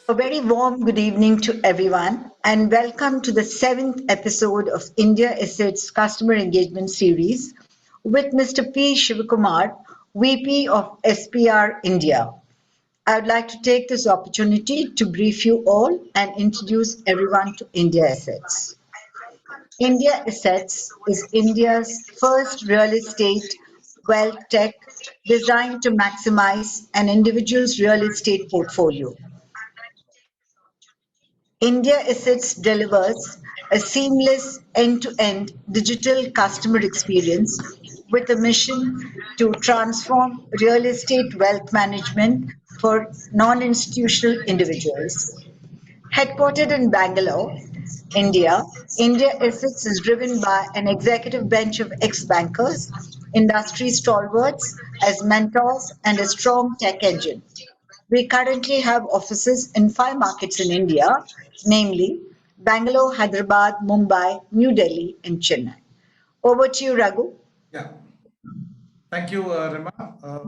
A very warm good evening to everyone, and welcome to the seventh episode of Indiassetz Customer Engagement Series with Mr. P. Sivakumar, VP of SPR India. I would like to take this opportunity to brief you all and introduce everyone to India Assets. India Assets is India's first real estate wealth tech designed to maximize an individual's real estate portfolio. India Assets delivers a seamless end-to-end digital customer experience with a mission to transform real estate wealth management for non-institutional individuals. Headquartered in Bangalore, India, India Assets is driven by an executive bench of ex-bankers, industry stalwarts as mentors, and a strong tech engine. We currently have offices in five markets in India, namely Bangalore, Hyderabad, Mumbai, New Delhi, and Chennai. Over to you, Raghu. Yeah, thank you, Rima.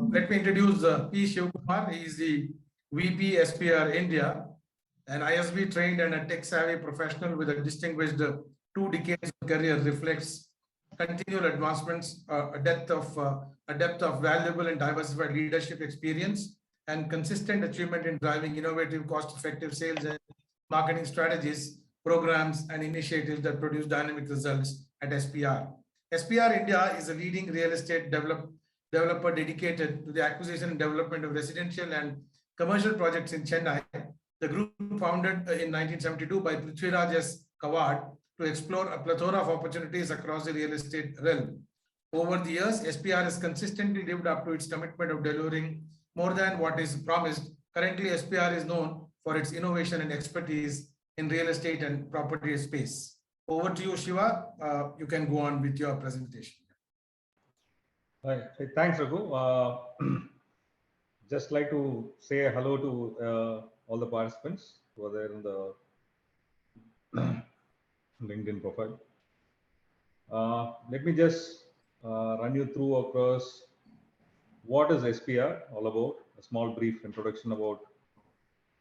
Let me introduce P. Sivakumar. He is the VP SPR India, an ISB trained and a tech-savvy professional with a distinguished 2 decades of career reflects continual advancements, a depth of valuable and diversified leadership experience, and consistent achievement in driving innovative, cost-effective sales and marketing strategies, programs, and initiatives that produce dynamic results at SPR. SPR India is a leading real estate developer dedicated to the acquisition and development of residential and commercial projects in Chennai. The group founded in 1972 by Prithviraj S. Kawad to explore a plethora of opportunities across the real estate realm. Over the years, SPR has consistently lived up to its commitment of delivering more than what is promised. Currently, SPR is known for its innovation and expertise in real estate and property space. Over to you, Shiva. You can go on with your presentation. Right. Thanks, Raghu. Just like to say hello to all the participants who are there in the LinkedIn profile. Let me just run you through across what is SPR all about, a small brief introduction about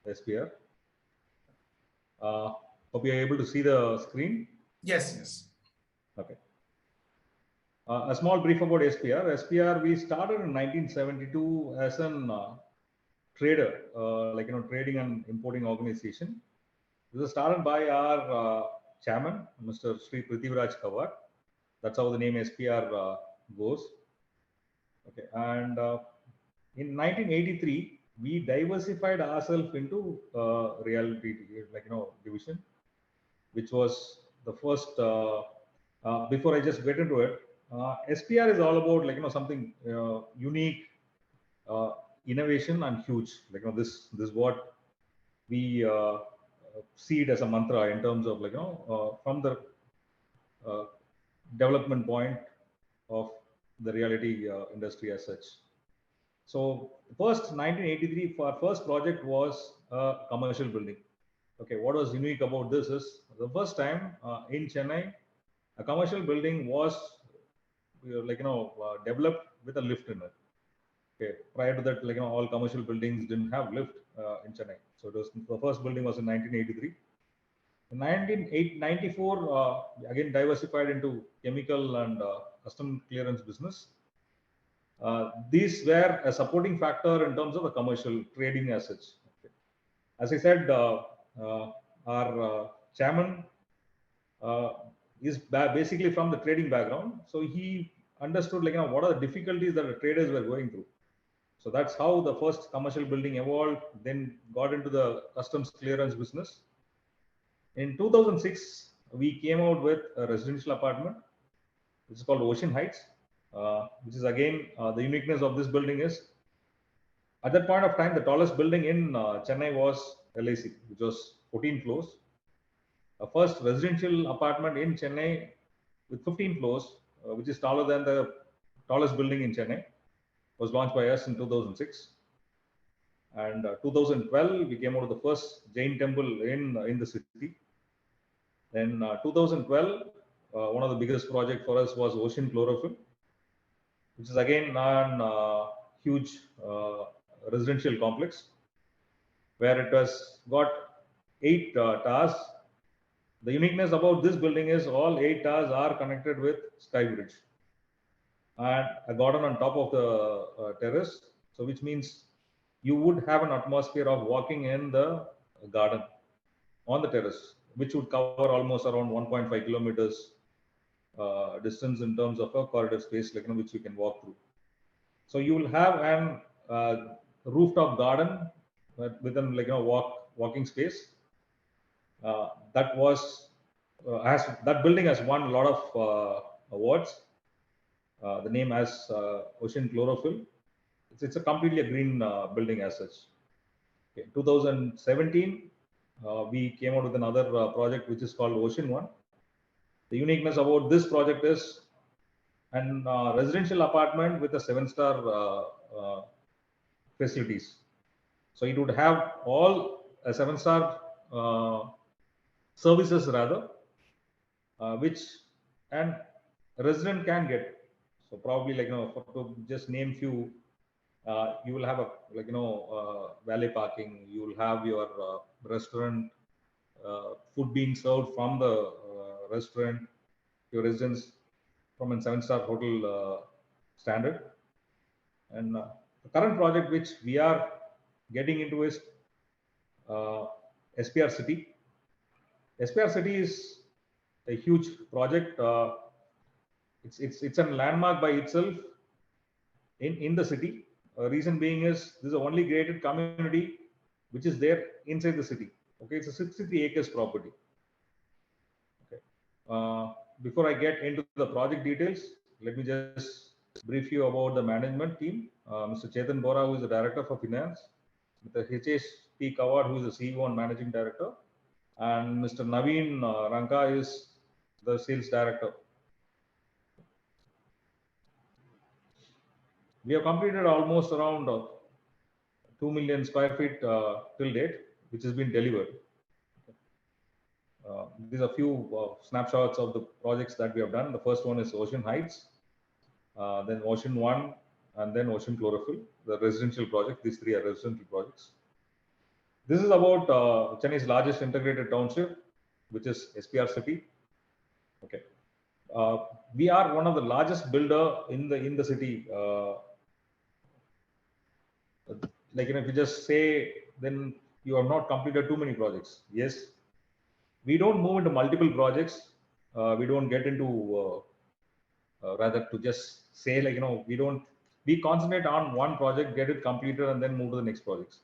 SPR. Hope you are able to see the screen. Yes. Okay. A small brief about SPR. SPR, we started in 1972 as an trader, trading and importing organization. This was started by our chairman, Mr. Sri Prithviraj Kawad. That's how the name SPR goes. Okay, and in 1983, we diversified ourselves into realty, division, which was the first. Before I just get into it, SPR is all about something unique, innovation, and huge. This is what we see it as a mantra in terms of from the development point of the realty industry as such. So first 1983, our first project was a commercial building. Okay, what was unique about this is the first time in Chennai, a commercial building was developed with a lift in it. Okay, prior to that, all commercial buildings didn't have lift in Chennai. So it was, the first building was in 1983. In 1994, again diversified into chemical and custom clearance business. These were a supporting factor in terms of the commercial trading as such. Okay. As I said, our chairman is basically from the trading background, so he understood what are the difficulties that the traders were going through. So that's how the first commercial building evolved, then got into the customs clearance business. In 2006, we came out with a residential apartment, which is called Ocean Heights, which is again, the uniqueness of this building is, at that point of time, the tallest building in Chennai was LIC, which was 14 floors. A first residential apartment in Chennai with 15 floors, which is taller than the tallest building in Chennai, was launched by us in 2006. And 2012, we came out of the first Jain temple in the city. Then 2012, one of the biggest projects for us was Ocean Chlorophyll, which is again a huge residential complex. where it has got 8 towers. The uniqueness about this building is all 8 towers are connected with sky bridge and a garden on top of the terrace. So which means you would have an atmosphere of walking in the garden on the terrace, which would cover almost around 1.5 kilometers distance in terms of a corridor space, like, which you can walk through. So you will have an rooftop garden within, like, walking space. That was that building has won a lot of awards. The name has Ocean Chlorophyll. It's a completely green building as such. Okay. 2017, we came out with another project which is called Ocean One. The uniqueness about this project is an residential apartment with a 7-star facilities. So it would have all 7-star services rather, which an resident can get. So probably, like, to just name few, you will have a, like, valet parking. You will have your restaurant, food being served from the restaurant, your residents from a 7-star hotel standard. And the current project which we are getting into is SPR City. SPR City is a huge project. It's a landmark by itself in the city. Reason being is this is the only gated community which is there inside the city. Okay, it's a 63 acres property. Okay. Before I get into the project details, let me just brief you about the management team. Mr. Chetan Bora, who is the Director for Finance, Mr. H.S.P. Kawad, who is the CEO and Managing Director, and Mr. Naveen Ranka is the Sales Director. We have completed almost around 2 million square feet till date, which has been delivered. These are a few snapshots of the projects that we have done. The first one is Ocean Heights, then Ocean One, and then Ocean Chlorophyll, the residential project. These 3 are residential projects. This is about Chennai's largest integrated township, which is SPR City. Okay, we are one of the largest builder in the city. Like, if you just say, then you have not completed too many projects. Yes, we don't move into multiple projects. We don't get into rather to just say, like, we concentrate on one project, get it completed, and then move to the next projects.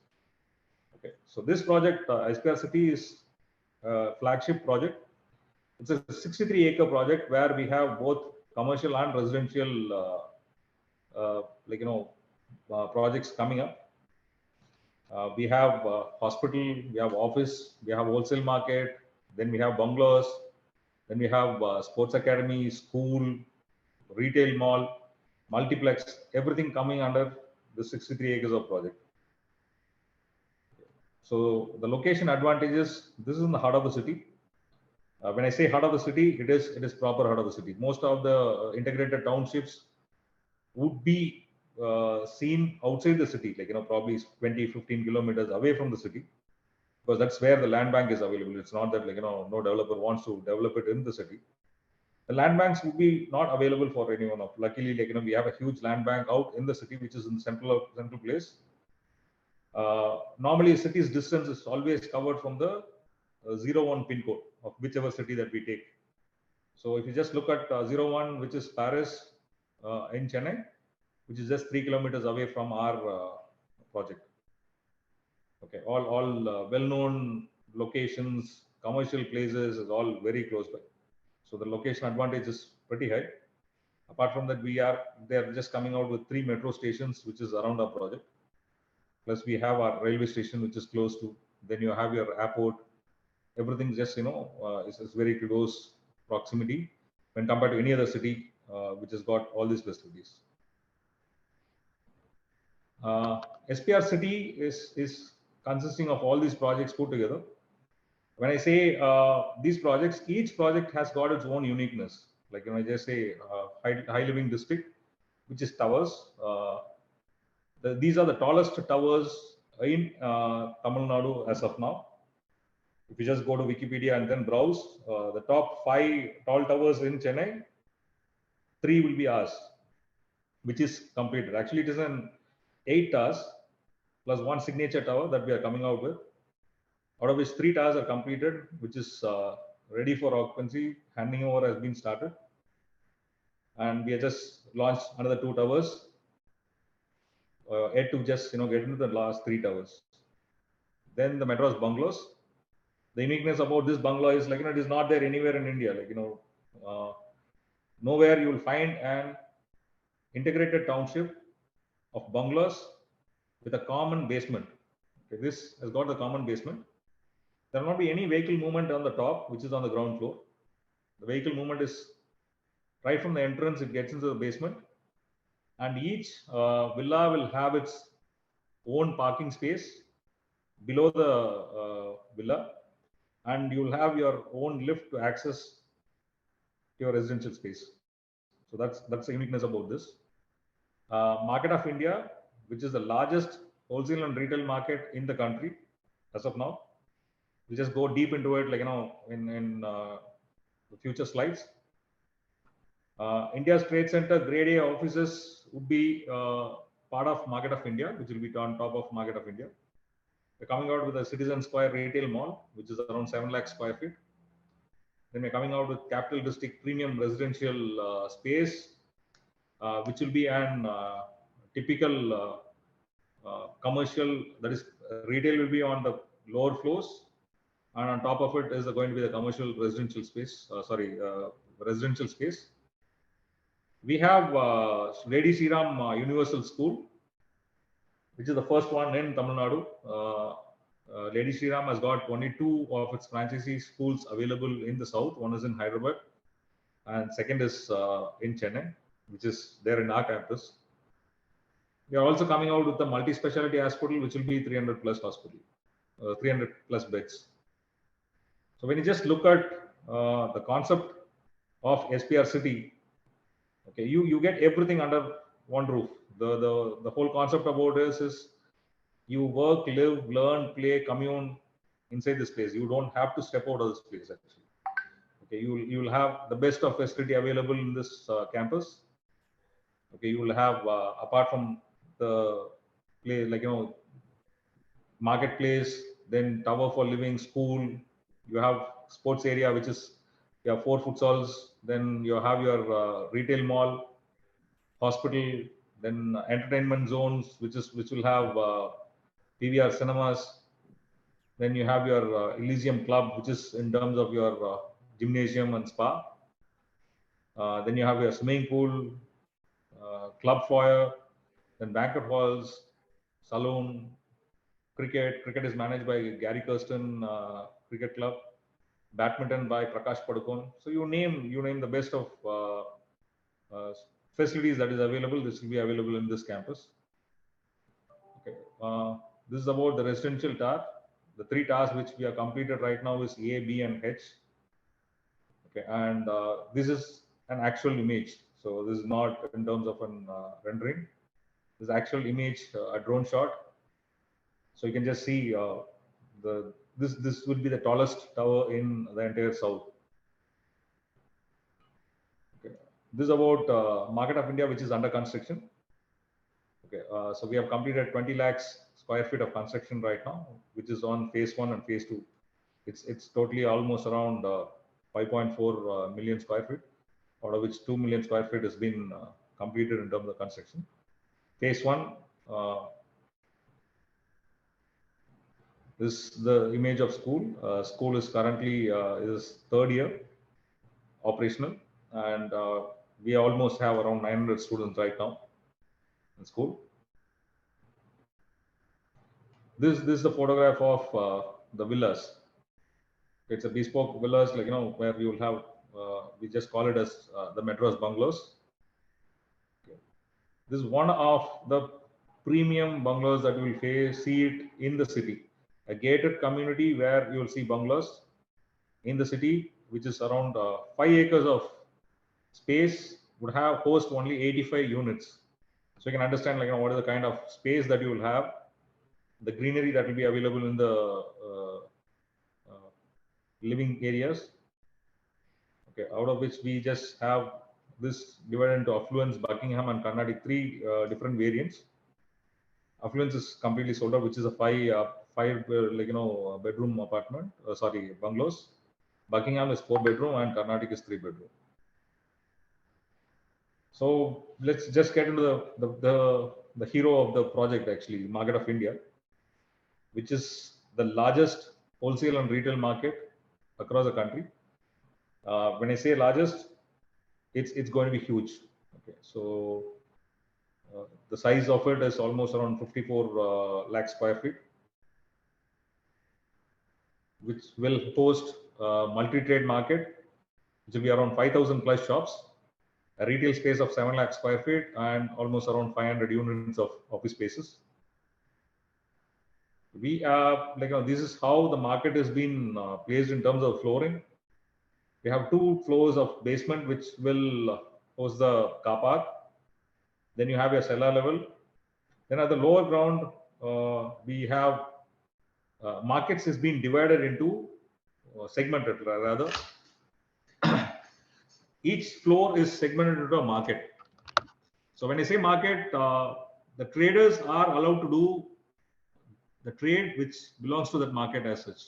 Okay, so this project, SPR City, is a flagship project. It's a 63-acre project where we have both commercial and residential, projects coming up. We have hospital, we have office, we have wholesale market, then we have bungalows, then we have sports academy, school, retail mall, multiplex, everything coming under the 63 acres of project. So the location advantages, this is in the heart of the city. When I say heart of the city, it is proper heart of the city. Most of the integrated townships would be seen outside the city, like, probably 20-15 kilometers away from the city, because that's where the land bank is available. It's not that, like, no developer wants to develop it in the city. The land banks would be not available for anyone of. Luckily, like, we have a huge land bank out in the city, which is in central place. Normally, a city's distance is always covered from the 01 pin code of whichever city that we take. So if you just look at 01, which is Paris in Chennai, which is just 3 kilometers away from our project. Okay, all well-known locations, commercial places is all very close by. So the location advantage is pretty high. Apart from that, they're just coming out with 3 metro stations, which is around our project. Plus we have our railway station, which is close to. Then you have your airport. Everything just, is very close proximity when compared to any other city which has got all these facilities. SPR City is consisting of all these projects put together. When I say these projects, each project has got its own uniqueness. Like, I just say high living district, which is towers. These are the tallest towers in Tamil Nadu as of now. If you just go to Wikipedia and then browse, the top 5 tall towers in Chennai, 3 will be ours, which is completed. Actually, it is an 8 towers plus 1 signature tower that we are coming out with, out of which 3 towers are completed, which is ready for occupancy. Handing over has been started, and we have just launched another 2 towers, yet to just get into the last 3 towers. Then the Madras bungalows. The uniqueness about this bungalow is it is not there anywhere in India. Nowhere you will find an integrated township of bungalows with a common basement. Okay, this has got the common basement. There will not be any vehicle movement on the top, which is on the ground floor. The vehicle movement is right from the entrance, it gets into the basement, and each villa will have its own parking space below the villa, and you will have your own lift to access your residential space. So that's the uniqueness about this. Market of India, which is the largest wholesale and retail market in the country as of now. We just go deep into it, in the future slides. India's Trade Center Grade A offices would be part of Market of India, which will be on top of Market of India. We're coming out with a Citizen Square retail mall, which is around 7 lakh square feet. Then we're coming out with Capital District Premium Residential space, which will be an typical commercial, that is retail will be on the lower floors, and on top of it is going to be the commercial residential space. Residential space. We have Lady Sriram Universal School, which is the first one in Tamil Nadu. Lady Sriram has got only 2 of its franchisee schools available in the south. One is in Hyderabad, and second is in Chennai, which is there in our campus. We are also coming out with the multi-specialty hospital, which will be 300 plus hospital, 300 plus beds. So when you just look at the concept of SPR City, okay, you get everything under one roof. The whole concept about this is you work, live, learn, play, commune inside this place. You don't have to step out of this place actually. Okay, you will have the best of facility available in this campus. Okay, you will have apart from the play, marketplace, then tower for living, school. You have sports area, which is you have 4 futsals. Then you have your retail mall, hospital, then entertainment zones, which will have PVR cinemas. Then you have your Elysium Club, which is in terms of your gymnasium and spa. Then you have your swimming pool, club foyer, then banquet halls, saloon, cricket. Cricket is managed by Gary Kirsten Cricket Club. Badminton by Prakash Padukone. So you name the best of facilities that is available. This will be available in this campus. Okay. This is about the residential tower. The 3 towers which we are completed right now is A, B, and H. Okay, and this is an actual image. So this is not in terms of an rendering. This is actual image, a drone shot. So you can just see this would be the tallest tower in the entire south. Okay. This is about Market of India, which is under construction. Okay, so we have completed 20 lakhs square feet of construction right now, which is on phase 1 and phase 2. It's totally almost around 5.4 million square feet, out of which 2 million square feet has been completed in terms of construction. Phase 1. This is the image of school. School is currently is 3rd year operational, and we almost have around 900 students right now in school. This is the photograph of the villas. It's a bespoke villas, where you will have. We just call it as the Madras bungalows. Okay. This is one of the premium bungalows that you will see it in the city. A gated community where you will see bungalows in the city, which is around 5 acres of space, would have host only 85 units. So you can understand what is the kind of space that you will have. the greenery that will be available in the living areas. Okay, out of which we just have this divided into affluence, Buckingham, and Carnatic, three different variants. Affluence is completely sold out, which is a five bedroom apartment. Bungalows. Buckingham is 4-bedroom and Carnatic is 3-bedroom. So let's just get into the hero of the project, actually, Market of India, which is the largest wholesale and retail market across the country. When I say largest, it's going to be huge. Okay, so the size of it is almost around 54 lakh square feet, which will host a multi-trade market, which will be around 5,000 plus shops, a retail space of 7 lakh square feet, and almost around 500 units of office spaces. We this is how the market has been placed in terms of flooring. We have 2 floors of basement, which will host the car park. Then you have your cellar level. Then at the lower ground, we have markets has been divided into segmented rather. Each floor is segmented into a market. So when I say market, the traders are allowed to do the trade which belongs to that market as such.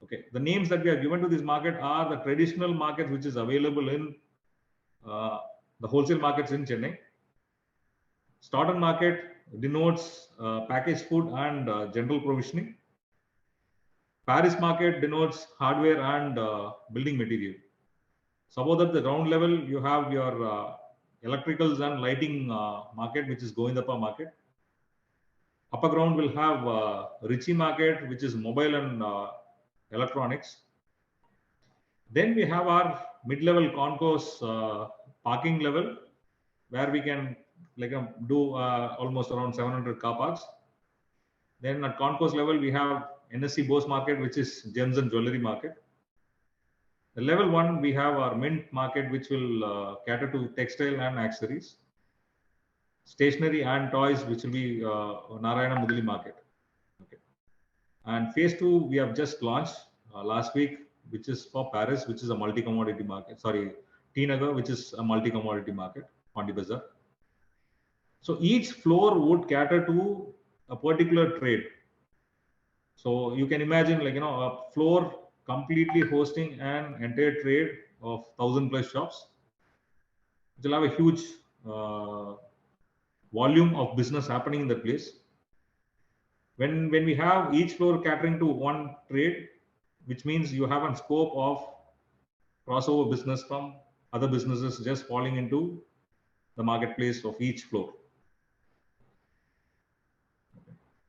Okay, the names that we are given to this market are the traditional markets which is available in the wholesale markets in Chennai. Starter market denotes packaged food and general provisioning. Paris market denotes hardware and building material. So above that, the ground level, you have your electricals and lighting market, which is Govindappa market. Upper ground will have Richie market, which is mobile and electronics. Then we have our mid-level concourse parking level, where we can do almost around 700 car parks. Then at concourse level, we have NSC Bose market, which is gems and jewelry market. The level 1, we have our mint market, which will cater to textile and accessories. Stationery and toys, which will be Narayana Mudali market. Okay. And phase 2, we have just launched last week, which is for Paris, which is a multi-commodity market. Sorry, T Nagar, which is a multi-commodity market, Pandi Bazaar. So each floor would cater to a particular trade. So you can imagine, a floor completely hosting an entire trade of 1,000 plus shops. It will have a huge volume of business happening in the place. When we have each floor catering to one trade, which means you have a scope of crossover business from other businesses just falling into the marketplace of each floor.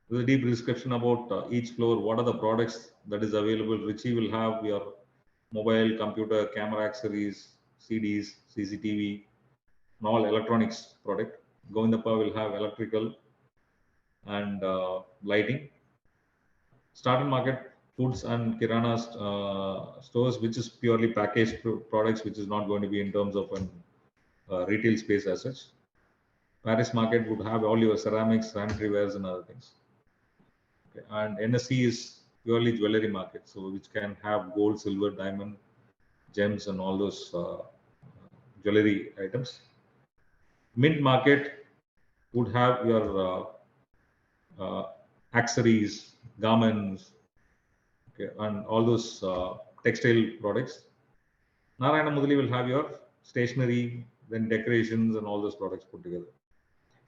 There's a deep description about each floor. What are the products that is available? Richie will have your mobile, computer, camera accessories, CDs, CCTV, and all electronics product. Govindappa will have electrical and lighting. Starter market, foods and kirana stores, which is purely packaged products, which is not going to be in terms of a retail space as such. Paris market would have all your ceramics, sanitary wares, and other things. Okay. And NSC is purely jewelry market, so which can have gold, silver, diamond, gems, and all those jewelry items. Mint market would have your accessories, garments, okay, and all those textile products. Narayana Mudali will have your stationery, then decorations, and all those products put together.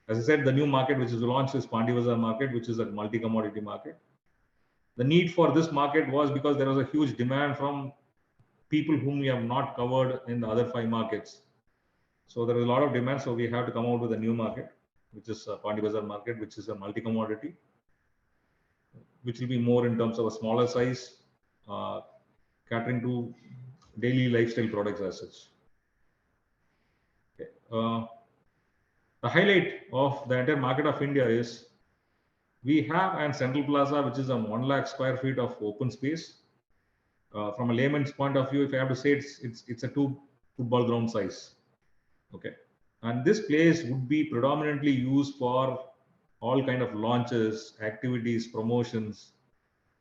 As I said, the new market which is launched is Pandi Bazaar market, which is a multi-commodity market. The need for this market was because there was a huge demand from people whom we have not covered in the other 5 markets. So there is a lot of demand, so we have to come out with a new market, which is Pandi Bazaar market, which is a multi-commodity, which will be more in terms of a smaller size, catering to daily lifestyle products as such. Okay. The highlight of the entire market of India is we have an Central Plaza, which is a 1 lakh square feet of open space. From a layman's point of view, if I have to say, it's a 2 football ground size. Okay, and this place would be predominantly used for all kind of launches, activities, promotions,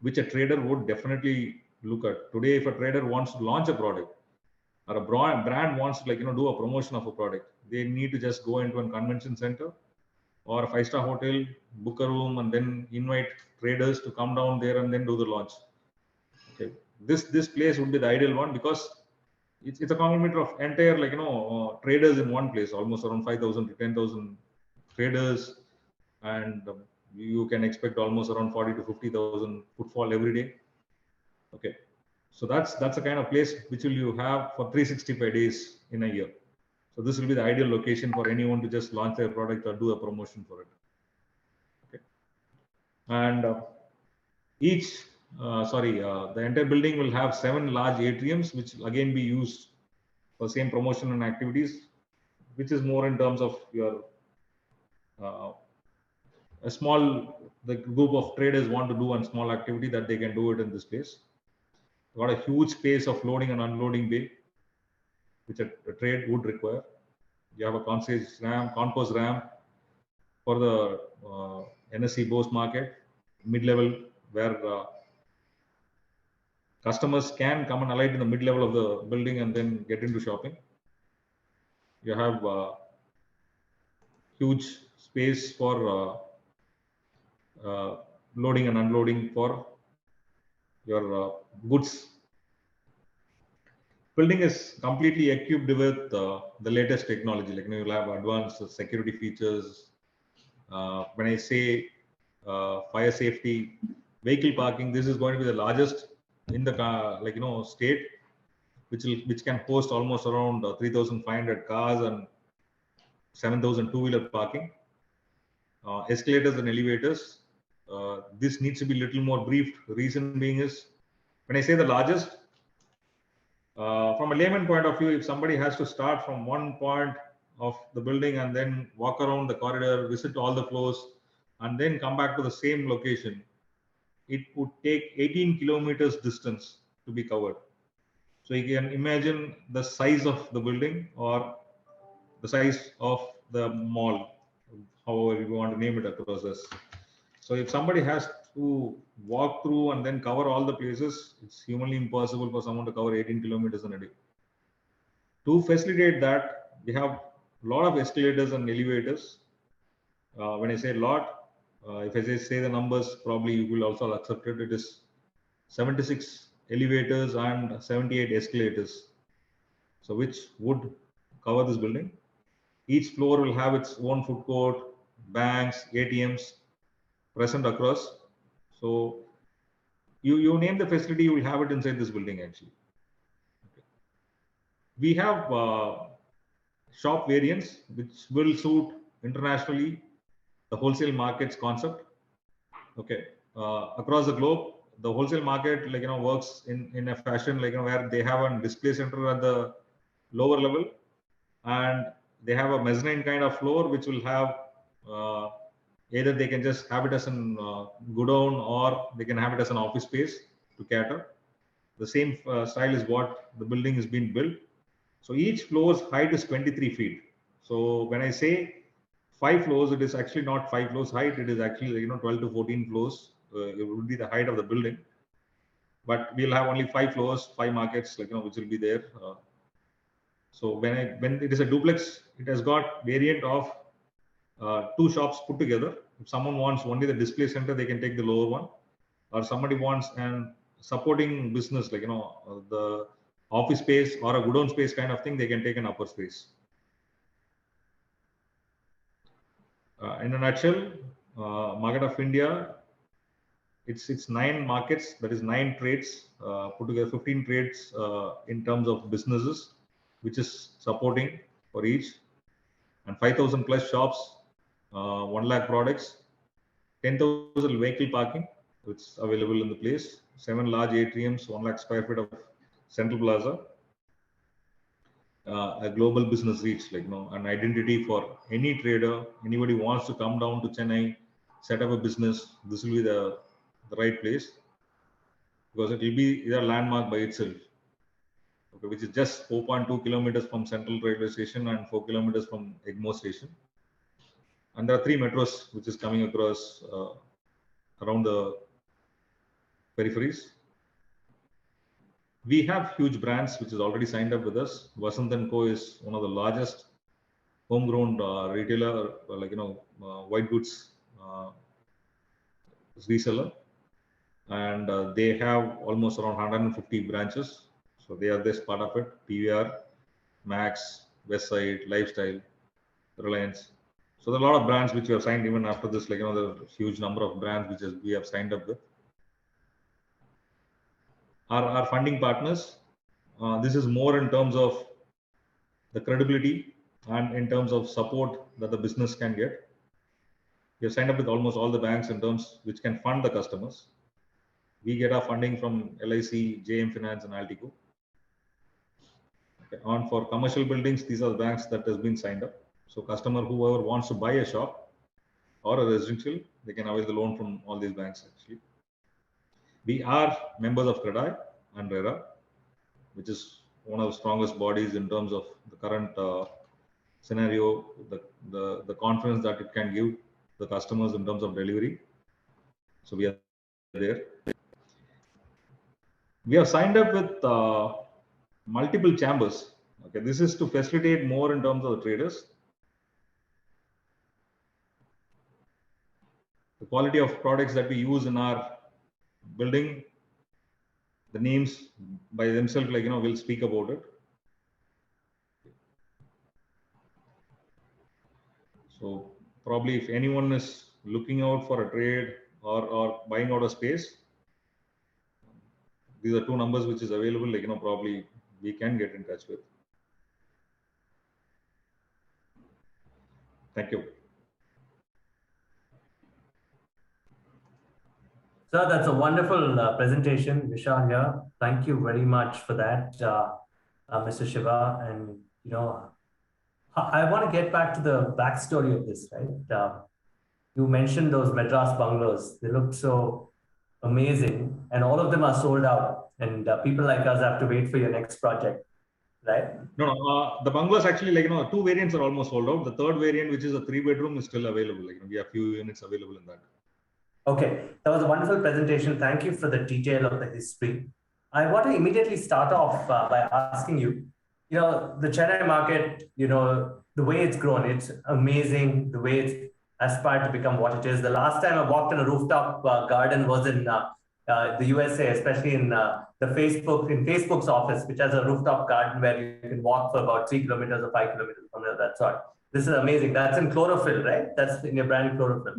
which a trader would definitely look at. Today, if a trader wants to launch a product or a brand wants to do a promotion of a product, they need to just go into a convention center or a 5-star hotel, book a room, and then invite traders to come down there and then do the launch. Okay, this place would be the ideal one because it's a conglomerate of entire traders in one place, almost around 5,000 to 10,000 traders, and you can expect almost around 40 to 50,000 footfall every day. Okay, so that's the kind of place which will you have for 365 days in a year. So this will be the ideal location for anyone to just launch their product or do a promotion for it. Okay, and the entire building will have 7 large atriums, which will again be used for same promotion and activities, which is more in terms of your the group of traders want to do one small activity that they can do it in this place. Got a huge space of loading and unloading bay, which a trade would require. You have a concourse ramp for the NSE Bose market, mid-level, where customers can come and alight in the mid-level of the building and then get into shopping. You have huge space for loading and unloading for your goods. Building is completely equipped with the latest technology. You'll have advanced security features. When I say fire safety, vehicle parking, this is going to be the largest in the state, which can host almost around 3,500 cars and 7,000 two-wheeler parking. Escalators and elevators. This needs to be a little more briefed. Reason being is, when I say the largest, from a layman point of view, if somebody has to start from one point of the building and then walk around the corridor, visit all the floors, and then come back to the same location, it would take 18 kilometers distance to be covered. So you can imagine the size of the building or the size of the mall, however you want to name it across us. So if somebody has to walk through and then cover all the places, it's humanly impossible for someone to cover 18 kilometers in a day. To facilitate that, we have a lot of escalators and elevators. When I say lot, if I say the numbers, probably you will also accept it. It is 76 elevators and 78 escalators, so which would cover this building. Each floor will have its own food court, banks, ATMs present across. So you name the facility, you will have it inside this building actually. Okay. We have shop variants which will suit internationally the wholesale markets concept. Okay, across the globe, the wholesale market works in a fashion where they have a display center at the lower level, and they have a mezzanine kind of floor which will have either they can just have it as an godown or they can have it as an office space to cater. The same style is what the building is being built. So each floor's height is 23 feet. So when I say 5 floors, it is actually not 5 floors height. It is actually 12 to 14 floors. It would be the height of the building. But we'll have only 5 floors, 5 markets, which will be there. So when it is a duplex, it has got variant of 2 shops put together. If someone wants only the display center, they can take the lower one, or somebody wants an supporting business the office space or a godown space kind of thing, they can take an upper space. In a nutshell, market of India, it's 9 markets, that is 9 trades put together, 15 trades in terms of businesses, which is supporting for each, and 5,000 plus shops, 1 lakh products, 10,000 vehicle parking, which is available in the place, 7 large atriums, 1 lakh square feet of central plaza, a global business reach, an identity for any trader, anybody who wants to come down to Chennai, set up a business, this will be the right place, because it will be a landmark by itself. Okay, which is just 4.2 kilometers from Central Railway Station and 4 kilometers from Egmore Station. and there are 3 metros which is coming across around the peripheries. We have huge brands which is already signed up with us. Vasant & Co is one of the largest homegrown retailer, white goods reseller, and they have almost around 150 branches. So they are this part of it. PVR, Max, Westside, Lifestyle, Reliance. So there are a lot of brands which we have signed even after this, the huge number of brands which we have signed up with. Our funding partners, this is more in terms of the credibility and in terms of support that the business can get. We have signed up with almost all the banks in terms which can fund the customers. We get our funding from LIC, JM Finance, and Altico. Okay. On for commercial buildings, these are the banks that has been signed up. So customer, whoever wants to buy a shop or a residential, they can avail the loan from all these banks actually. We are members of CREDAI and RERA, which is one of the strongest bodies in terms of the current scenario, the confidence that it can give the customers in terms of delivery. So we are there. We have signed up with multiple chambers. Okay, this is to facilitate more in terms of the traders. The quality of products that we use in our building, the names by themselves, will speak about it. So probably if anyone is looking out for a trade or buying out a space, these are 2 numbers which is available, probably we can get in touch with. Thank you. Sir, that's a wonderful presentation, Vishal here. Thank you very much for that, Mr. Shiva. And, I want to get back to the backstory of this, right? You mentioned those Madras bungalows. They look so amazing, and all of them are sold out. And people like us have to wait for your next project, right? No, the bungalows actually, 2 variants are almost sold out. The third variant, which is a 3-bedroom, is still available. We have few units available in that. Okay, that was a wonderful presentation. Thank you for the detail of the history. I want to immediately start off by asking you, the Chennai market, the way it's grown, it's amazing. The way it's aspired to become what it is. The last time I walked in a rooftop garden was in the USA, especially in Facebook's office, which has a rooftop garden where you can walk for about 3 kilometers or 5 kilometers, something of that sort. This is amazing. That's in chlorophyll, right? That's in your brand chlorophyll.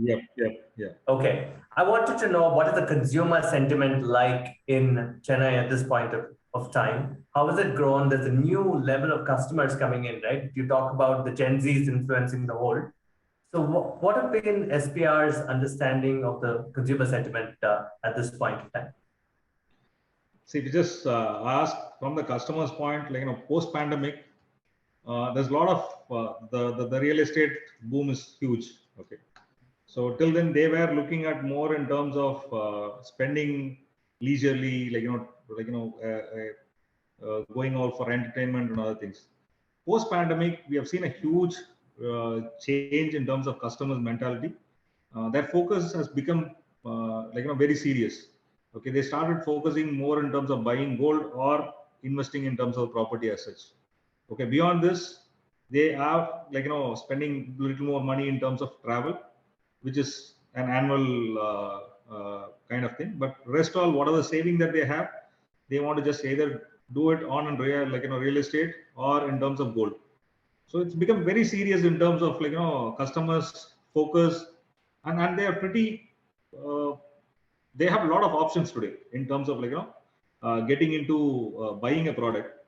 Yeah. Okay. I wanted to know, what is the consumer sentiment like in Chennai at this point of time? How has it grown? There's a new level of customers coming in, right? You talk about the Gen Zs influencing the whole. So what have been SPR's understanding of the consumer sentiment at this point in time? See, we just ask from the customer's point, post-pandemic, there's a lot of the real estate boom is huge. Okay, so till then they were looking at more in terms of spending leisurely, going out for entertainment and other things. Post-pandemic, we have seen a huge change in terms of customers' mentality. Their focus has become very serious. Okay, they started focusing more in terms of buying gold or investing in terms of property as such. Okay, beyond this, they are spending a little more money in terms of travel, which is an annual kind of thing. But rest all, whatever saving that they have, they want to just either do it on real estate or in terms of gold. So it's become very serious in terms of customers focus, and they are pretty. They have a lot of options today in terms of getting into buying a product.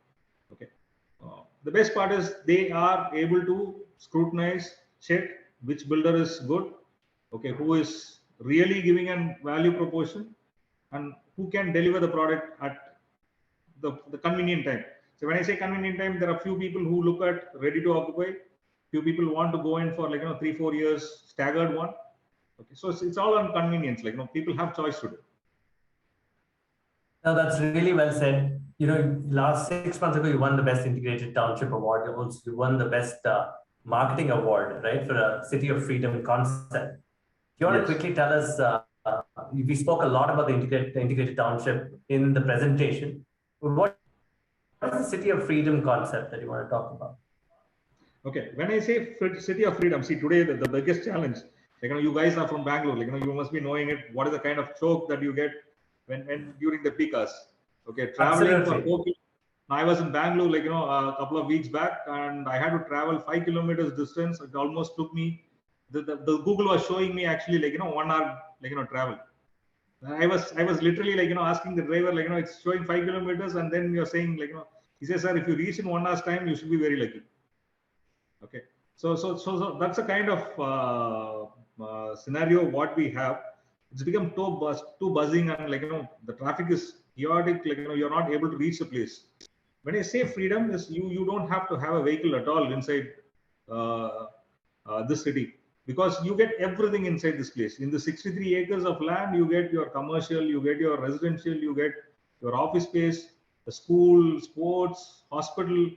Okay, the best part is they are able to scrutinize, check which builder is good. Okay, who is really giving a value proposition and who can deliver the product at the convenient time. So when I say convenient time, there are few people who look at ready to occupy. Few people want to go in for 3-4 years staggered one. Okay, so it's all on convenience. People have choice today. No, that's really well said. Last 6 months ago, you won the Best Integrated Township Award. You won the Best marketing award, right, for a City of Freedom concept. You want to quickly tell us, we spoke a lot about the integrated township in the presentation. What is the City of Freedom concept that you want to talk about? Okay, when I say City of Freedom, see today the biggest challenge, you guys are from Bangalore, you must be knowing it. What is the kind of choke that you get when during the peak hours? Okay, traveling for 4 kilometers. I was in Bangalore, a couple of weeks back, and I had to travel 5 kilometers distance. It almost took me. The Google was showing me actually 1 hour travel. I was literally asking the driver it's showing 5 kilometers, and then you're saying he says, sir, if you reach in 1 hour's time, you should be very lucky. Okay, so that's a kind of scenario what we have. It's become too buzzing, and the traffic is chaotic. You're not able to reach the place. When I say freedom, is you don't have to have a vehicle at all inside this city, because you get everything inside this place. In the 63 acres of land, you get your commercial, you get your residential, you get your office space, the school, sports, hospital,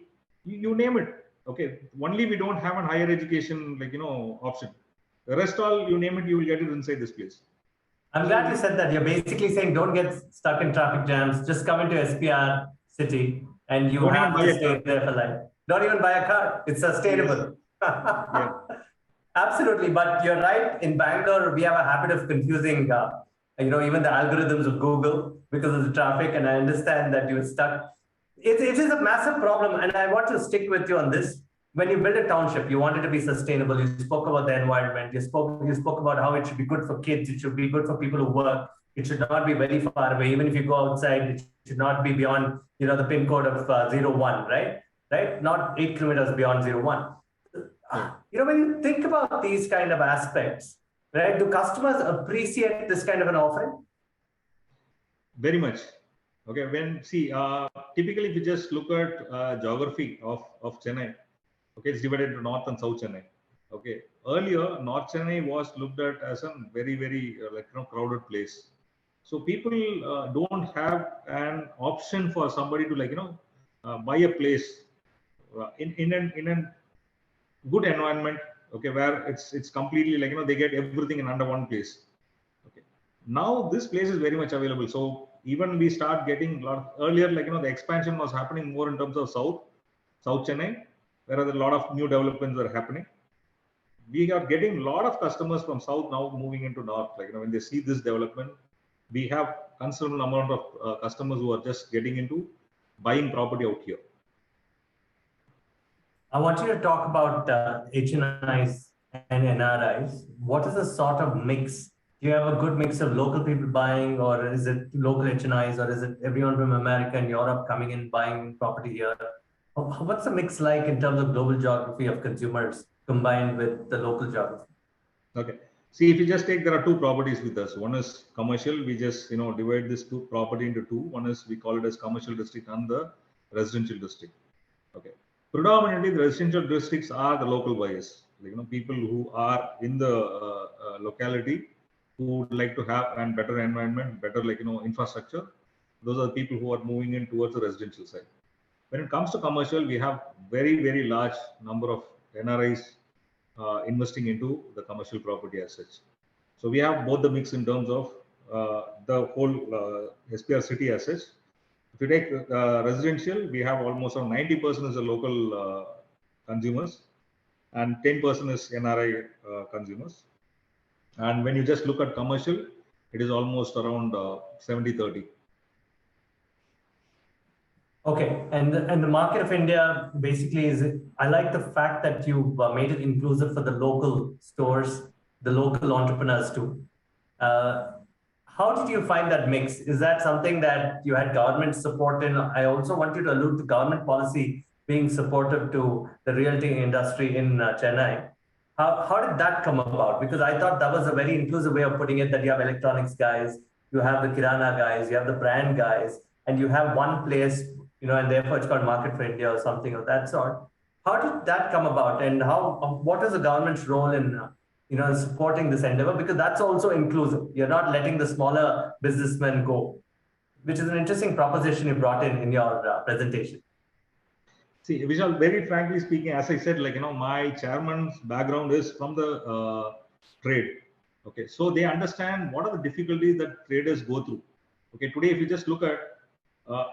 you name it. Okay, only we don't have a higher education option. The rest all, you name it, you will get it inside this place. I'm glad you said that. You're basically saying don't get stuck in traffic jams. Just come into SPR City and you have to stay there for life. Don't even buy a car. It's sustainable. Yeah. Absolutely. But you're right. In Bangalore, we have a habit of confusing, even the algorithms of Google because of the traffic. And I understand that you're stuck. It is a massive problem. And I want to stick with you on this. When you build a township, you want it to be sustainable. You spoke about the environment. You spoke about how it should be good for kids. It should be good for people who work. It should not be very far away. Even if you go outside, it should not be beyond, the pin code of 01, right? Right? Not 8 kilometers beyond 01. When you think about these kind of aspects, right? Do customers appreciate this kind of an offering? Very much. Okay. Typically, if you just look at geography of Chennai, okay, it's divided into North and South Chennai. Okay. Earlier, North Chennai was looked at as a very, very crowded place. So people don't have an option for somebody to buy a place in a good environment. Okay, where it's completely they get everything in under one place. Okay. Now this place is very much available. So even we start getting a lot earlier, the expansion was happening more in terms of South Chennai, where a lot of new developments are happening. We are getting a lot of customers from South now moving into North. When they see this development, we have considerable amount of customers who are just getting into buying property out here. I want you to talk about HNIs and NRIs. What is the sort of mix? Do you have a good mix of local people buying, or is it local HNIs, or is it everyone from America and Europe coming in buying property here? What's the mix like in terms of global geography of consumers combined with the local geography? Okay. See, if you just take, there are two properties with us. One is commercial. We just divide this property into two. One is, we call it as commercial district and the residential district. Okay. Predominantly, the residential districts are the local buyers. People who are in the locality who would like to have a better environment, better infrastructure. Those are the people who are moving in towards the residential side. When it comes to commercial, we have very, very large number of NRIs investing into the commercial property as such. So we have both the mix in terms of the whole SPR city as such. If you take residential, we have almost around 90% is the local consumers and 10% is NRI consumers. And when you just look at commercial, it is almost around 70-30. Okay, and the market of India basically is, I like the fact that you made it inclusive for the local stores, the local entrepreneurs too. How did you find that mix? Is that something that you had government support in? I also want you to allude to government policy being supportive to the realty industry in Chennai. How did that come about? Because I thought that was a very inclusive way of putting it, that you have electronics guys, you have the Kirana guys, you have the brand guys, and you have one place, and therefore it's called Market for India or something of that sort. How did that come about, and what is the government's role in supporting this endeavor? Because that's also inclusive. You're not letting the smaller businessmen go, which is an interesting proposition you brought in your presentation. See, Vishal, very frankly speaking, as I said, my chairman's background is from the trade. Okay, so they understand what are the difficulties that traders go through. Okay, today if you just look at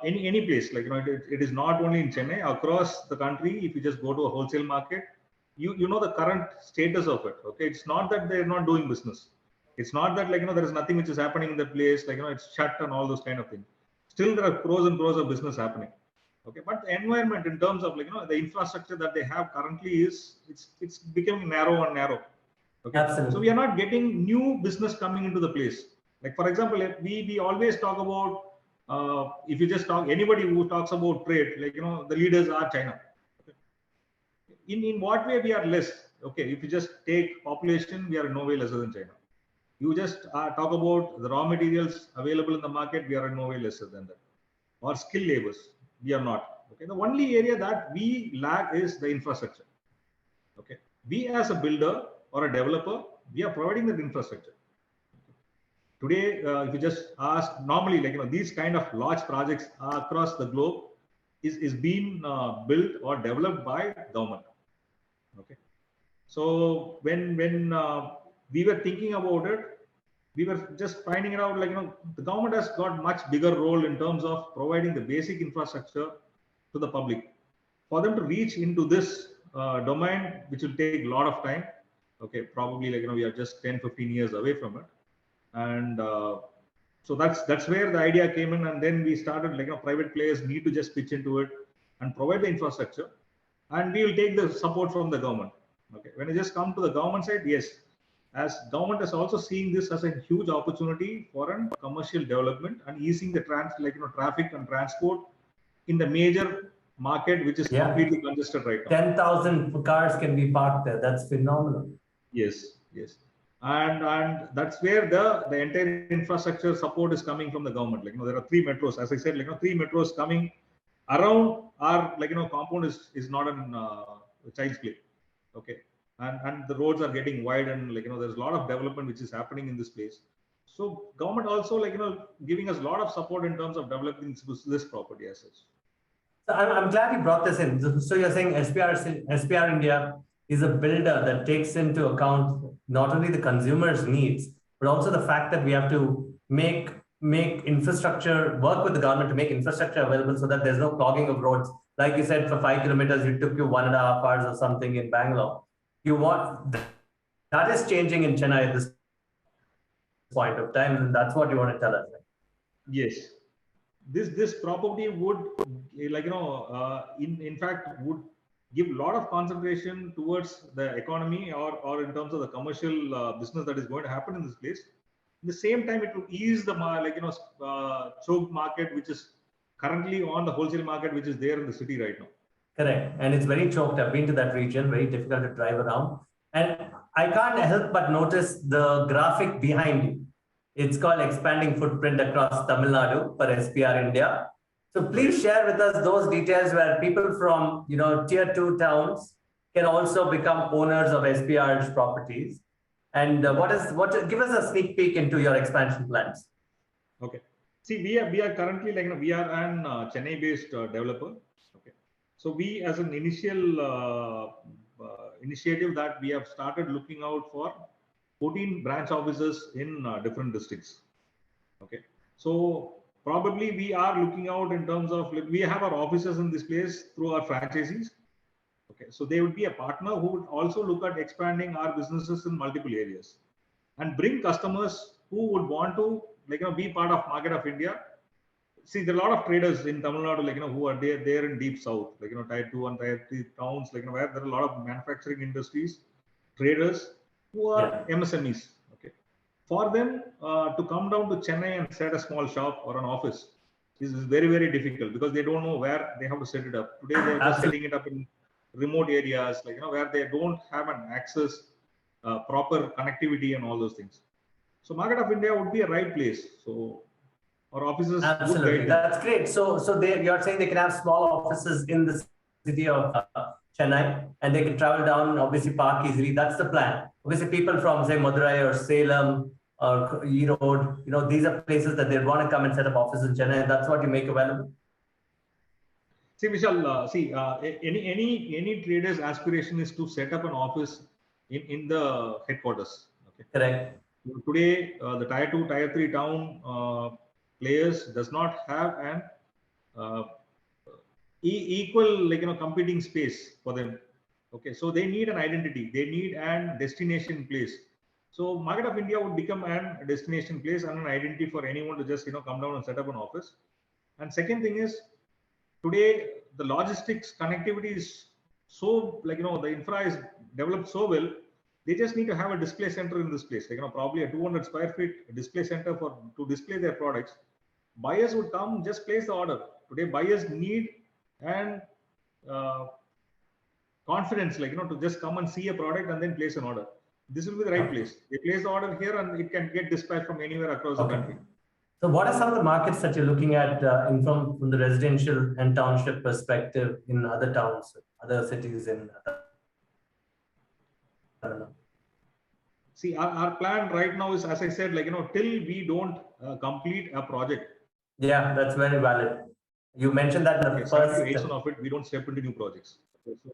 any place, it is not only in Chennai, across the country. If you just go to a wholesale market, you know the current status of it. Okay, it's not that they're not doing business. It's not that there is nothing which is happening in that place. It's shut and all those kind of things. Still, there are crores and crores of business happening. Okay, but the environment in terms of the infrastructure that they have currently it's becoming narrow and narrow. Okay, Absolutely. so we are not getting new business coming into the place. Like for example, we always talk about if you just talk anybody who talks about trade, the leaders are China. Okay. In what way we are less? Okay, if you just take population, we are in no way lesser than China. You just talk about the raw materials available in the market, we are in no way lesser than that. Or skilled labors, we are not. Okay, the only area that we lack is the infrastructure. Okay, we as a builder or a developer, we are providing that infrastructure. Today, if you just ask, normally these kind of large projects across the globe is being built or developed by government. Okay, so when we were thinking about it, we were just finding it out the government has got much bigger role in terms of providing the basic infrastructure to the public. For them to reach into this domain, which will take a lot of time. Okay, probably we are just 10-15 years away from it, and so that's where the idea came in, and then we started private players need to just pitch into it and provide the infrastructure, and we will take the support from the government. Okay, when you just come to the government side, yes, as government is also seeing this as a huge opportunity for a commercial development and easing the traffic and transport in the major market, which is completely congested right now. 10,000 cars can be parked there. That's phenomenal. Yes, yes, and that's where the entire infrastructure support is coming from the government. There are 3 metros, as I said, 3 metros coming around our compound is not a child's play. Okay. And the roads are getting wide, and there's a lot of development which is happening in this place. So government also giving us a lot of support in terms of developing this property as such. So I'm glad you brought this in. So you're saying SPR India is a builder that takes into account not only the consumer's needs, but also the fact that we have to make infrastructure, work with the government to make infrastructure available so that there's no clogging of roads. Like you said, for 5 kilometers, it took you 1.5 hours or something in Bangalore. That is changing in Chennai at this point of time, and that's what you want to tell us. Right? Yes, this property would in fact would give a lot of concentration towards the economy or in terms of the commercial business that is going to happen in this place. At the same time, it will ease the choke market, which is currently on the wholesale market, which is there in the city right now. Correct. And it's very choked. I've been to that region, very difficult to drive around. And I can't help but notice the graphic behind you. It's called Expanding Footprint Across Tamil Nadu for SPR India. So please share with us those details where people from tier 2 towns can also become owners of SPR's properties. And give us a sneak peek into your expansion plans. Okay. See, we are currently we are an Chennai-based developer. So we, as an initial initiative, that we have started looking out for 14 branch offices in different districts. Okay. So probably we are looking out in terms of we have our offices in this place through our franchisees. Okay. So they would be a partner who would also look at expanding our businesses in multiple areas and bring customers who would want to be part of market of India. See, there are a lot of traders in Tamil Nadu, who are there in deep south, tier 2 and tier 3 towns, where there are a lot of manufacturing industries, traders who are MSMEs. Okay, for them to come down to Chennai and set a small shop or an office is very, very difficult because they don't know where they have to set it up. Today they are just setting it up in remote areas, where they don't have an access, proper connectivity, and all those things. So, market of India would be a right place. So. Our offices. Absolutely, that's great. So you're saying they can have small offices in the city of Chennai, and they can travel down, obviously park easily. That's the plan. Obviously, people from say Madurai or Salem or Erode, these are places that they want to come and set up offices in Chennai, and that's what you make available. See, Vishal, any trader's aspiration is to set up an office in the headquarters. Okay. Correct. Today, the tier 2, tier 3 town players does not have an equal, competing space for them. Okay, so they need an identity. They need an destination place. So Market of India would become an destination place and an identity for anyone to just come down and set up an office. And second thing is, today the logistics connectivity is so the infra is developed so well. They just need to have a display center in this place, probably a 200 square feet display center to display their products. Buyers would come, just place the order. Today buyers need and confidence, to just come and see a product and then place an order. This will be the right place. They place the order here and it can get dispatched from anywhere across the country. So what are some of the markets that you're looking at from the residential and township perspective in other towns, other cities in? See, our plan right now is, as I said, till we don't complete a project. Yeah, that's very valid. You mentioned that in the first. Of it, we don't step into new projects.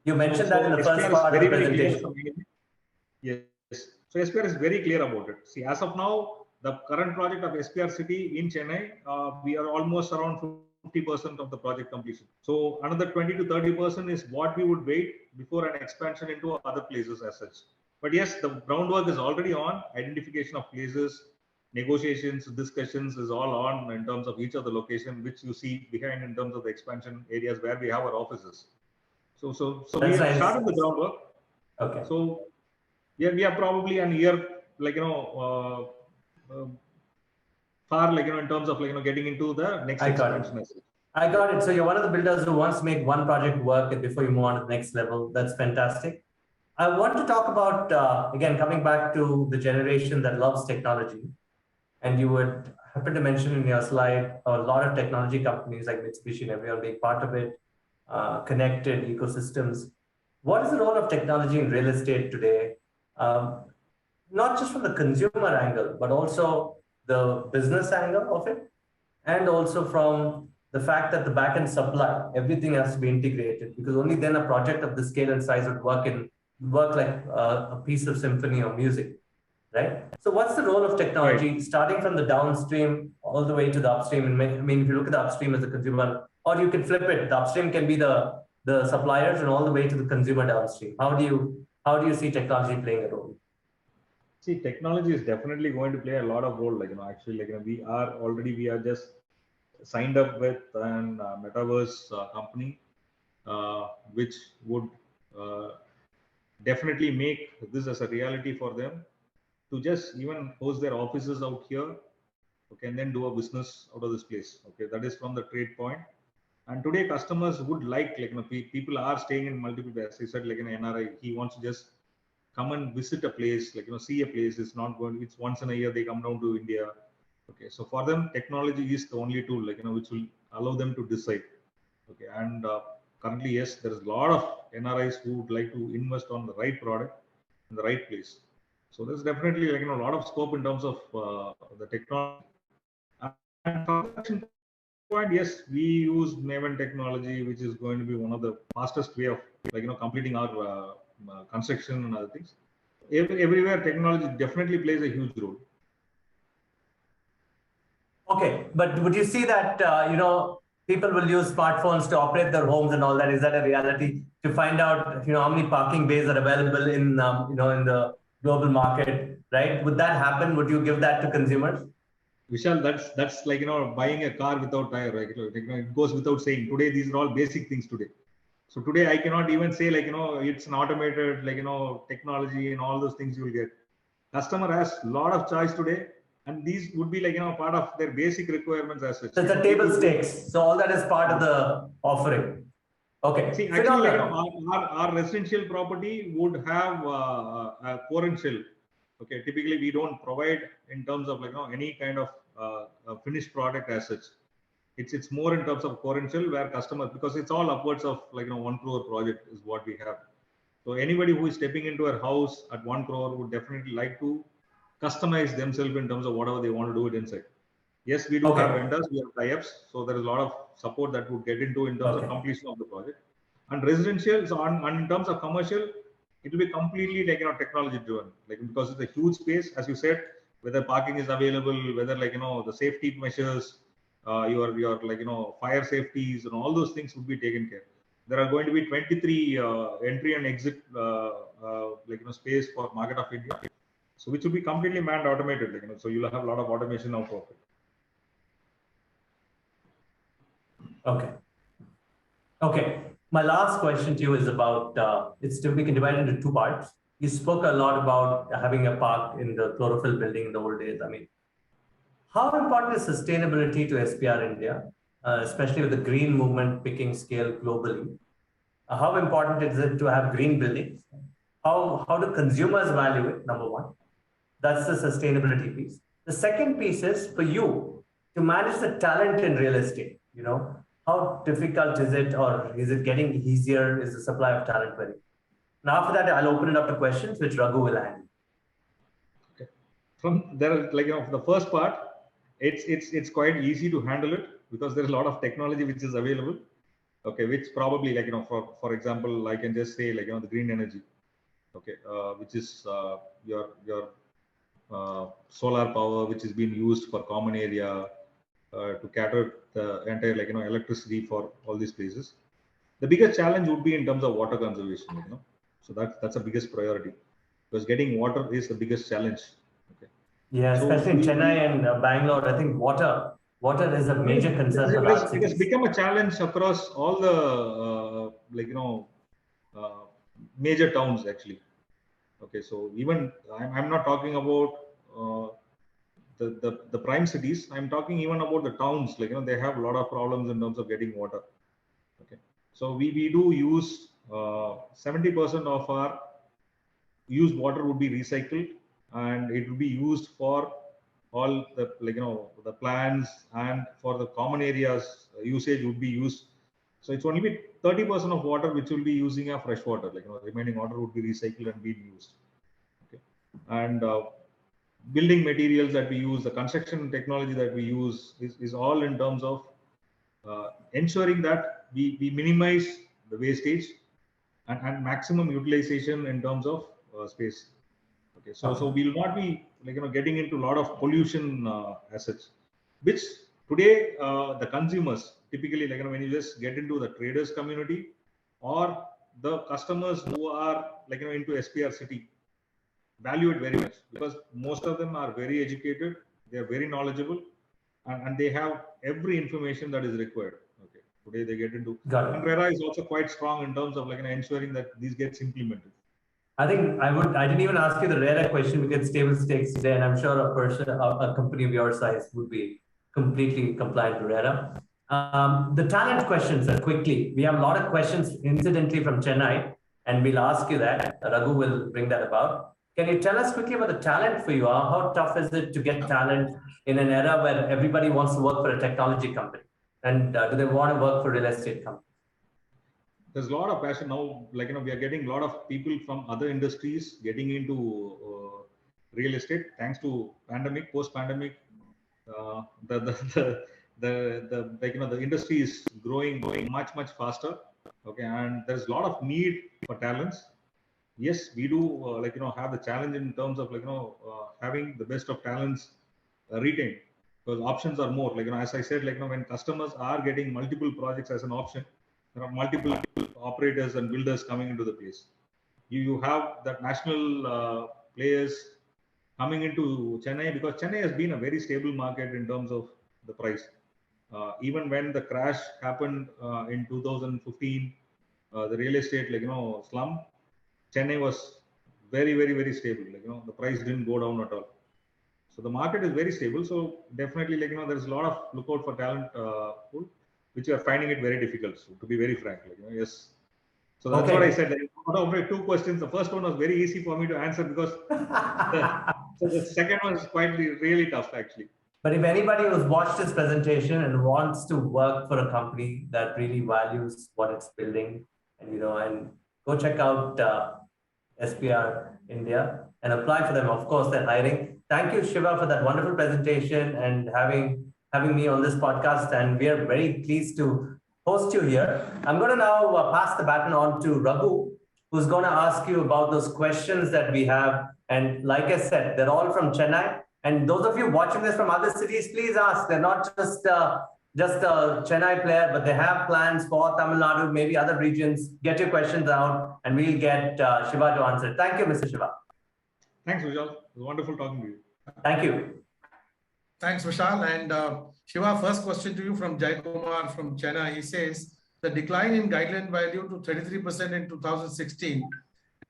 You mentioned that in the first part of the presentation. Yes. So SPR is very clear about it. See, as of now, the current project of SPR City in Chennai, we are almost around 50% of the project completion. So another 20 to 30% is what we would wait before an expansion into other places as such. But yes, the groundwork is already on. Identification of places, negotiations, discussions is all on in terms of each of the location, which you see behind in terms of the expansion areas where we have our offices. So we have started the groundwork. Okay. So yeah, we are probably an year, far, in terms of, getting into the next expansion. I got it. So you're one of the builders who wants to make one project work before you move on to the next level. That's fantastic. I want to talk about, again, coming back to the generation that loves technology. And you would happen to mention in your slide a lot of technology companies like Mitsubishi and everyone being part of it, connected ecosystems. What is the role of technology in real estate today? Not just from the consumer angle, but also the business angle of it, and also from the fact that the back-end supply, everything has to be integrated, because only then a project of this scale and size would work like a piece of symphony or music, right? So what's the role of technology, starting from the downstream all the way to the upstream? And I mean, if you look at the upstream as a consumer, or you can flip it, the upstream can be the suppliers and all the way to the consumer downstream. How do you see technology playing a role? See, technology is definitely going to play a lot of role. Actually, we are just signed up with an metaverse company, which would definitely make this as a reality for them to just even host their offices out here, okay, and then do a business out of this place. Okay, that is from the trade point. And today, customers would people are staying in multiple places. He said, an NRI, he wants to just come and visit a place, see a place. It's not going. It's once in a year they come down to India. Okay, so for them, technology is the only tool, which will allow them to decide. Okay, and currently, yes, there is a lot of NRIs who would like to invest on the right product in the right place. So there's definitely a lot of scope in terms of the technology. And from point, yes, we use Maven technology, which is going to be one of the fastest way of completing our construction and other things. Everywhere, technology definitely plays a huge role. Okay, but would you see that people will use smartphones to operate their homes and all that? Is that a reality? To find out how many parking bays are available in in the global market, right? Would that happen? Would you give that to consumers? Vishal, that's like buying a car without tire, right? It goes without saying. Today, these are all basic things today. So today, I cannot even say it's an automated technology and all those things you will get. Customer has a lot of choice today, and these would be part of their basic requirements as such. So it's a table stakes. So all that is part of the offering. Okay. See, actually, our residential property would have a core and shell. Okay, typically we don't provide in terms of any kind of finished product as such. It's more in terms of core and shell where customers, because it's all upwards of 1 crore project is what we have. So anybody who is stepping into a house at 1 crore would definitely like to customize themselves in terms of whatever they want to do it inside. Yes, we do Okay. have vendors, we have tie-ups, so there is a lot of support that would get into in terms of Okay. completion of the project. And residential, so and in terms of commercial, it will be completely like technology driven, like because it's a huge space, as you said, whether parking is available, whether the safety measures, your fire safeties and all those things would be taken care. There are going to be 23 entry and exit space for market of India, so which will be completely manned automated, so you'll have a lot of automation out of it. Okay. Okay. My last question to you is about, we can divide it into two parts. You spoke a lot about having a park in the chlorophyll building in the old days. I mean, how important is sustainability to SPR India, especially with the green movement picking scale globally? How important is it to have green buildings? How do consumers value it, number one? That's the sustainability piece. The second piece is for you to manage the talent in real estate. How difficult is it, or is it getting easier? Is the supply of talent very? And after that, I'll open it up to questions, which Raghu will handle. Okay. From there, the first part, it's quite easy to handle it because there's a lot of technology which is available. Okay, which probably for example, I can just say the green energy. Okay, which is your solar power, which is being used for common area to cater the entire electricity for all these places. The biggest challenge would be in terms of water conservation. So that's the biggest priority, because getting water is the biggest challenge. Okay. Yeah, especially in Chennai and Bangalore, I think water is a major concern for large cities. It has become a challenge across all the major towns actually. Okay, so even I'm not talking about the prime cities. I'm talking even about the towns. They have a lot of problems in terms of getting water. Okay, so we do use 70% of our used water would be recycled, and it will be used for all the the plants, and for the common areas usage would be used. So it's only be 30% of water which will be using a fresh water. Remaining water would be recycled and being used. Okay, and building materials that we use, the construction technology that we use is all in terms of ensuring that we minimize the wastage and maximum utilization in terms of space. Okay, so we will not be getting into a lot of pollution assets, which today the consumers typically when you just get into the traders community or the customers who are into SPR city value it very much, because most of them are very educated, they are very knowledgeable, and they have every information that is required. Okay, today they get into, and RERA is also quite strong in terms of ensuring that these gets implemented. I think I didn't even ask you the RERA question. We get table stakes today, and I'm sure a company of your size would be completely compliant with RERA. The talent questions are quickly. We have a lot of questions incidentally from Chennai, and we'll ask you that. Raghu will bring that about. Can you tell us quickly about the talent for you? How tough is it to get talent in an era where everybody wants to work for a technology company? And do they want to work for real estate companies? There's a lot of passion now. We are getting a lot of people from other industries getting into real estate thanks to pandemic, post-pandemic. The industry is growing much faster. Okay, and there's a lot of need for talents. Yes, we do have the challenge in terms of having the best of talents retained, because options are more. As I said, when customers are getting multiple projects as an option, there are multiple operators and builders coming into the place. You have that national players coming into Chennai, because Chennai has been a very stable market in terms of the price. Even when the crash happened in 2015, the real estate slump, Chennai was very stable. The price didn't go down at all. So the market is very stable. So definitely there's a lot of lookout for talent pool, which you are finding it very difficult. So to be very frank, yes. So that's what I said. Out of my two questions, the first one was very easy for me to answer because the second one is quite really tough actually. But if anybody who's watched this presentation and wants to work for a company that really values what it's building, and and go check out SPR India and apply for them. Of course, they're hiring. Thank you, Shiva, for that wonderful presentation and having having me on this podcast, and we are very pleased to host you here. I'm going to now pass the baton on to Raghu, who's going to ask you about those questions that we have. And like I said, they're all from Chennai. And those of you watching this from other cities, please ask. They're not just a Chennai player, but they have plans for Tamil Nadu, maybe other regions. Get your questions out, and we'll get Shiva to answer. Thank you, Mr. Shiva. Thanks, Vishal. It was wonderful talking to you. Thank you. Thanks, Vishal. And Shiva, first question to you from Jaikumar from Chennai. He says, the decline in guideline value to 33% in 2016,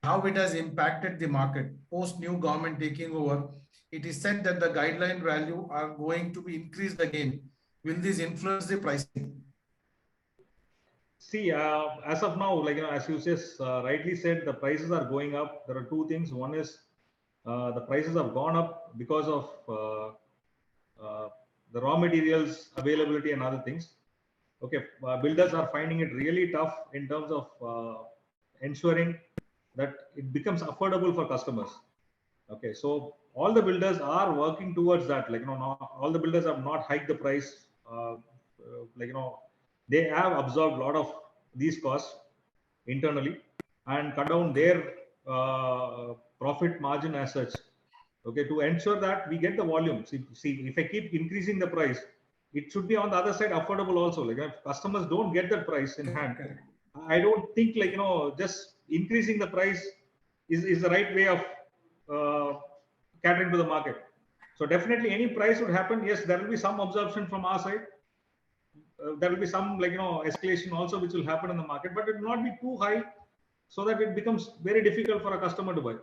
how it has impacted the market post new government taking over. It is said that the guideline value are going to be increased again. Will this influence the pricing? See, as of now, as you just rightly said, the prices are going up. There are two things. One is the prices have gone up because of the raw materials availability and other things. Okay, builders are finding it really tough in terms of ensuring that it becomes affordable for customers. Okay, so all the builders are working towards that. All the builders have not hiked the price. They have absorbed a lot of these costs internally and cut down their profit margin as such. Okay, to ensure that we get the volume. See, if I keep increasing the price, it should be on the other side affordable also. If customers don't get that price in hand, I don't think just increasing the price is the right way of catering to the market. So definitely any price would happen. Yes, there will be some absorption from our side. There will be some escalation also which will happen in the market, but it will not be too high so that it becomes very difficult for a customer to buy.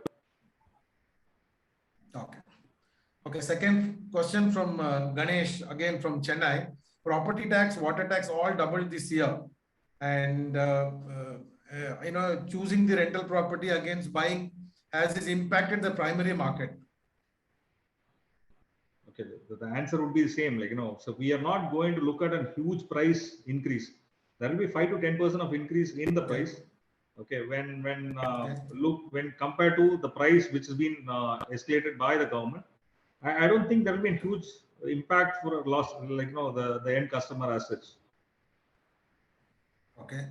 Okay. Second question from Ganesh, again from Chennai. Property tax, water tax, all doubled this year. And, choosing the rental property against buying has this impacted the primary market? Okay, the answer would be the same. So we are not going to look at a huge price increase. There will be 5 to 10% of increase in the price. Okay, when compared to the price which has been escalated by the government, I don't think there will be a huge impact for a loss, the end customer as such. Okay.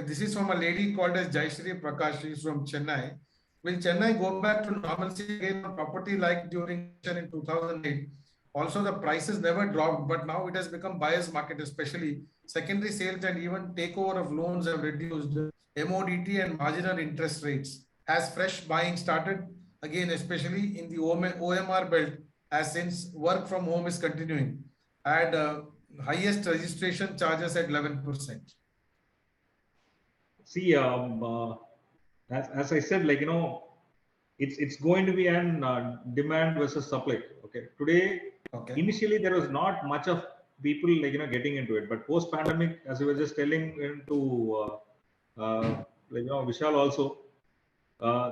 This is from a lady called as Jaishri Prakash. She's from Chennai. Will Chennai go back to normalcy again on property like during in 2008? Also, the prices never dropped, but now it has become buyer's market, especially secondary sales and even takeover of loans have reduced MODT and marginal interest rates. Has fresh buying started again, especially in the OMR belt, as since work from home is continuing, at highest registration charges at 11%. See, as I said, it's going to be an demand versus supply. Okay, today, initially there was not much of people getting into it, but post pandemic, as we were just telling into Vishal also,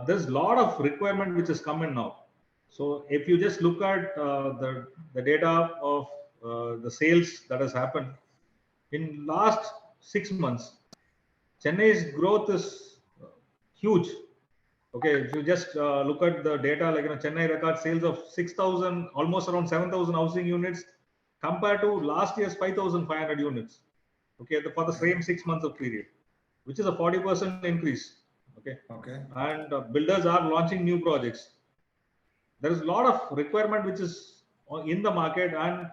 there's a lot of requirement which has come in now. So if you just look at the data of the sales that has happened in last 6 months, Chennai's growth is huge. Okay, if you just look at the data, Chennai records sales of 6,000, almost around 7,000 housing units compared to last year's 5,500 units. Okay, for the same 6 months of period, which is a 40% increase. Okay. And builders are launching new projects. There is a lot of requirement which is in the market, and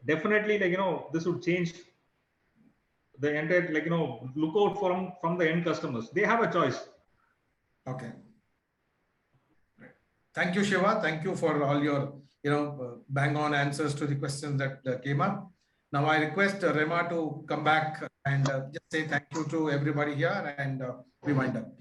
definitely this would change the entire look out from the end customers. They have a choice. Okay. Thank you, Shiva. Thank you for all your bang on answers to the questions that came up. Now I request Rema to come back and just say thank you to everybody here, and we wind up.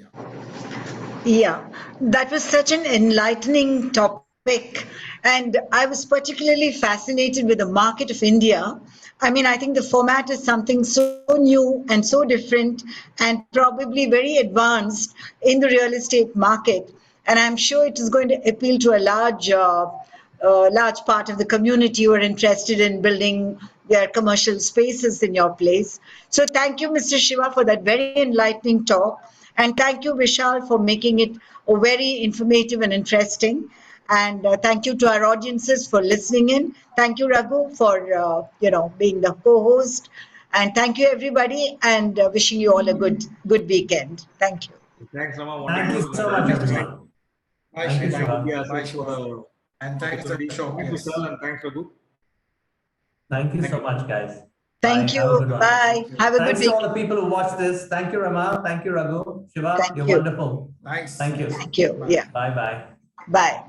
Yeah, that was such an enlightening topic. And I was particularly fascinated with the market of India. I mean, I think the format is something so new and so different and probably very advanced in the real estate market. And I'm sure it is going to appeal to a large part of the community who are interested in building their commercial spaces in your place. So thank you, Mr. Shiva, for that very enlightening talk. And thank you, Vishal, for making it very informative and interesting. And thank you to our audiences for listening in. Thank you, Raghu, for being the co-host. And thank you, everybody, and wishing you all a good weekend. Thank you. Thanks, Rama. Thank you Wonderful. so much, everyone. Bye, Thank you, Shiva. Shiva. Bye, Indiassetz for Shiva. the And thanks, opportunity. Ashok. Thanks, Yes. Vishal, and thanks, Raghu. Thank you so much, guys. Thank Bye. Have a you. good one. Bye. Have a good Thanks to all weekend. the people who watched this. Thank you, Rama. Thank you, Raghu. Shiva, Thank you're you. wonderful. Thanks. Thank you. Thank you. Yeah. Bye-bye. Bye.